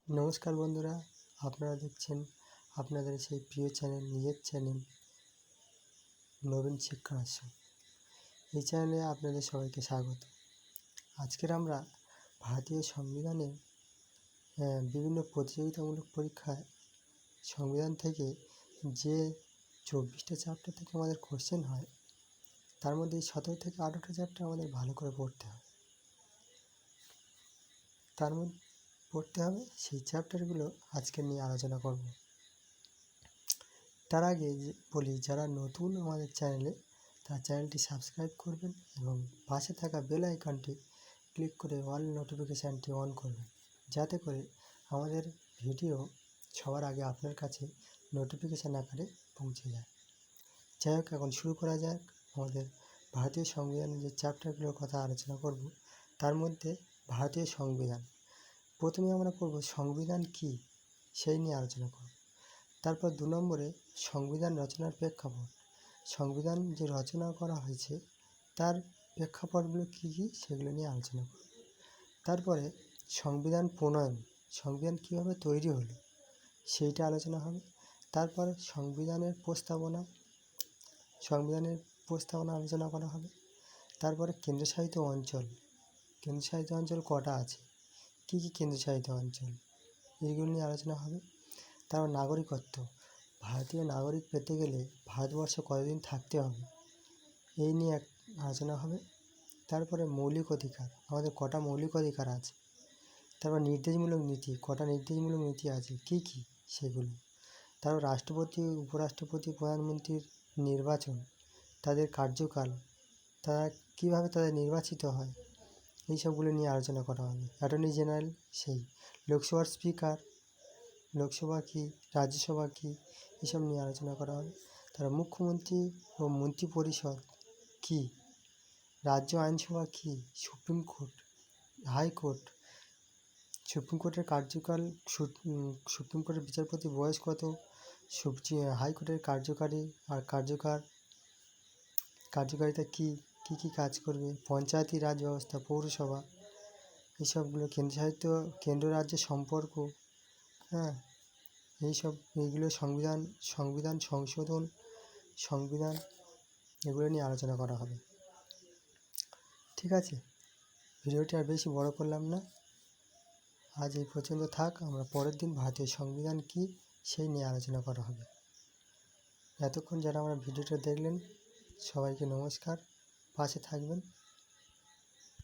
নমস্কার বন্ধুরা, আপনারা দেখছেন আপনাদের সেই প্রিয় চ্যানেল, নিজের চ্যানেল নবীন শিক্ষা আশ্রম। এই চ্যানেলে আপনাদের সবাইকে স্বাগত। আজকের আমরা ভারতীয় সংবিধানে বিভিন্ন প্রতিযোগিতামূলক পরীক্ষায় সংবিধান থেকে যে 24টা চ্যাপ্টার থেকে আমাদের কোশ্চেন হয়, তার মধ্যে 17 থেকে 18টা চ্যাপ্টার আমাদের ভালো করে পড়তে হবে। সেই চ্যাপ্টারগুলো আজকে নিয়ে আলোচনা করব। তার আগে বলি, যারা নতুন আমাদের চ্যানেলে, তার চ্যানেলটি সাবস্ক্রাইব করবেন এবং পাশে থাকা বেল আইকনটি ক্লিক করে অল নোটিফিকেশানটি অন করবেন, যাতে করে আমাদের ভিডিও সবার আগে আপনার কাছে নোটিফিকেশান আকারে পৌঁছে যায়। যাই হোক, এখন শুরু করা যাক। আমাদের ভারতীয় সংবিধানের যে চ্যাপ্টারগুলোর কথা আলোচনা করব, তার মধ্যে ভারতীয় সংবিধান। প্রথমে আমরা পড়ব সংবিধান কী, সেই নিয়ে আলোচনা করব। তারপর 2 নম্বরে সংবিধান রচনার প্রেক্ষাপট। সংবিধান যে রচনা করা হয়েছে তার প্রেক্ষাপটগুলো কী কী, সেগুলো নিয়ে আলোচনা করব। তারপরে সংবিধান প্রণয়ন, সংবিধান কীভাবে তৈরি হলো সেইটা আলোচনা হবে। তারপরে সংবিধানের প্রস্তাবনা আলোচনা করা হবে। তারপরে কেন্দ্রশাসিত অঞ্চল কটা আছে, কী কী কেন্দ্রশাসিত অঞ্চল, এইগুলো নিয়ে আলোচনা হবে। তারপর নাগরিকত্ব, ভারতীয় নাগরিক পেতে গেলে ভারতবর্ষে কতদিন থাকতে হবে, এই নিয়ে আলোচনা হবে। তারপরে মৌলিক অধিকার, আমাদের কটা মৌলিক অধিকার আছে। তারপর নির্দেশমূলক নীতি, কটা নির্দেশমূলক নীতি আছে, কী কী সেগুলো। তারপর রাষ্ট্রপতি, উপরাষ্ট্রপতি, প্রধানমন্ত্রীর নির্বাচন, তাদের কার্যকাল, তারা কীভাবে নির্বাচিত হয়, এই সবগুলো নিয়ে আলোচনা করা হবে। অ্যাটর্নি জেনারেল, সেই লোকসভার স্পিকার, লোকসভা কী, রাজ্যসভা কী, এসব নিয়ে আলোচনা করা হবে। তারা মুখ্যমন্ত্রী ও মন্ত্রী পরিষদ কী, রাজ্য আইনসভা কী, সুপ্রিম কোর্ট, হাইকোর্ট, সুপ্রিম কোর্টের কার্যকাল, সুপ্রিম কোর্টের বিচারপতি বয়স কত, হাইকোর্টের কার্যকারিতা কী কী কাজ করবে, পঞ্চায়েতি রাজ ব্যবস্থা, পৌরসভা, এইসবগুলো, কেন্দ্র রাজ্যের সম্পর্ক, এইগুলো সংবিধান সংশোধন, এগুলো নিয়ে আলোচনা করা হবে। ঠিক আছে, ভিডিওটি আর বেশি বড় করলাম না, আজ এই পর্যন্ত থাক। আমরা পরের দিন ভারতীয় সংবিধান কী সেই নিয়ে আলোচনা করা হবে। এতক্ষণ যারা আমার ভিডিওটা দেখলেন, সবাইকে নমস্কার, পাশে থাকবেন।